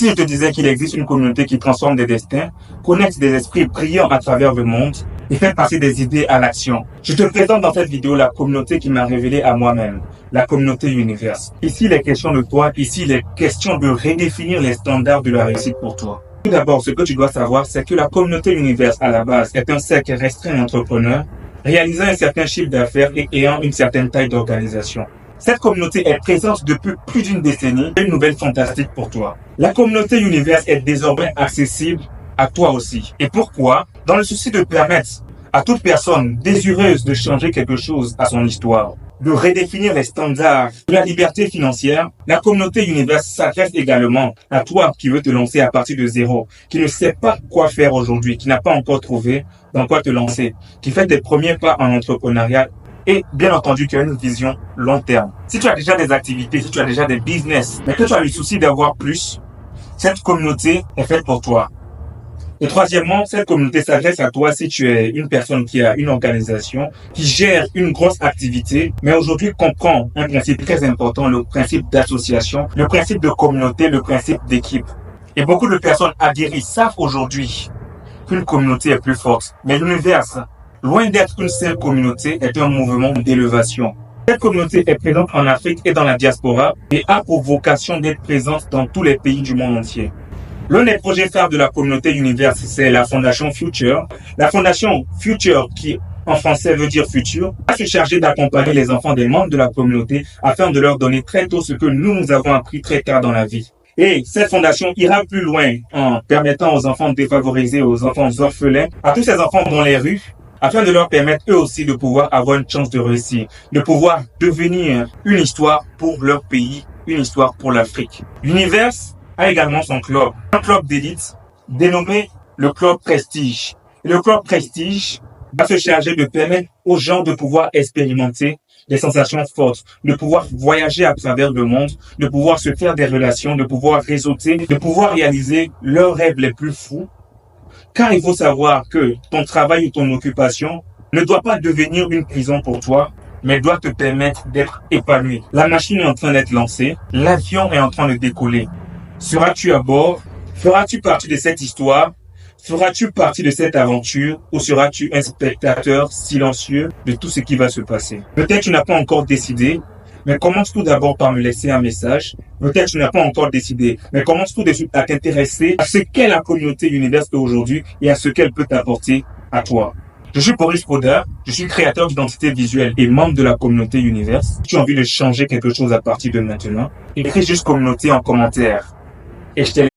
si je te disais qu'il existe une communauté qui transforme des destins, connecte des esprits brillants à travers le monde et fait passer des idées à l'action? Je te présente dans cette vidéo la communauté qui m'a révélé à moi-même, la communauté Universe. Ici, il est question de toi, ici, il est question de redéfinir les standards de la réussite pour toi. Tout d'abord, ce que tu dois savoir, c'est que la communauté Universe, à la base, est un cercle restreint d'entrepreneurs réalisant un certain chiffre d'affaires et ayant une certaine taille d'organisation. Cette communauté est présente depuis plus d'une décennie. Une nouvelle fantastique pour toi. La communauté Universe est désormais accessible à toi aussi. Et pourquoi? Dans le souci de permettre à toute personne désireuse de changer quelque chose à son histoire, de redéfinir les standards de la liberté financière, la communauté Universe s'adresse également à toi qui veux te lancer à partir de zéro, qui ne sait pas quoi faire aujourd'hui, qui n'a pas encore trouvé dans quoi te lancer, qui fait tes premiers pas en entrepreneuriat et bien entendu qui a une vision long terme. Si tu as déjà des activités, si tu as déjà des business, mais que tu as le souci d'avoir plus, cette communauté est faite pour toi. Et troisièmement, cette communauté s'adresse à toi si tu es une personne qui a une organisation, qui gère une grosse activité, mais aujourd'hui comprend un principe très important, le principe d'association, le principe de communauté, le principe d'équipe. Et beaucoup de personnes aguerries savent aujourd'hui qu'une communauté est plus forte. Mais l'univers, loin d'être une seule communauté, est un mouvement d'élévation. Cette communauté est présente en Afrique et dans la diaspora et a pour vocation d'être présente dans tous les pays du monde entier. L'un des projets phares de la communauté Universe, c'est la Fondation Future. La Fondation Future, qui en français veut dire futur, va se charger d'accompagner les enfants des membres de la communauté afin de leur donner très tôt ce que nous avons appris très tard dans la vie. Et cette fondation ira plus loin en permettant aux enfants défavorisés, aux enfants orphelins, à tous ces enfants dans les rues, afin de leur permettre eux aussi de pouvoir avoir une chance de réussir, de pouvoir devenir une histoire pour leur pays, une histoire pour l'Afrique. L'Universe a également son club, un club d'élite dénommé le club Prestige. Et le club Prestige va se charger de permettre aux gens de pouvoir expérimenter des sensations fortes, de pouvoir voyager à travers le monde, de pouvoir se faire des relations, de pouvoir réseauter, de pouvoir réaliser leurs rêves les plus fous. Car il faut savoir que ton travail ou ton occupation ne doit pas devenir une prison pour toi, mais doit te permettre d'être épanoui. La machine est en train d'être lancée, l'avion est en train de décoller. Seras-tu à bord? Feras-tu partie de cette histoire? Feras-tu partie de cette aventure? Ou seras-tu un spectateur silencieux de tout ce qui va se passer? Peut-être tu n'as pas encore décidé, mais commence tout d'abord par me laisser un message. Peut-être tu n'as pas encore décidé, mais commence tout de suite à t'intéresser à ce qu'est la communauté Universe aujourd'hui et à ce qu'elle peut t'apporter à toi. Je suis Boris Poda, je suis créateur d'identité visuelle et membre de la communauté Universe. Si tu as envie de changer quelque chose à partir de maintenant, écris juste communauté en commentaire. Et je te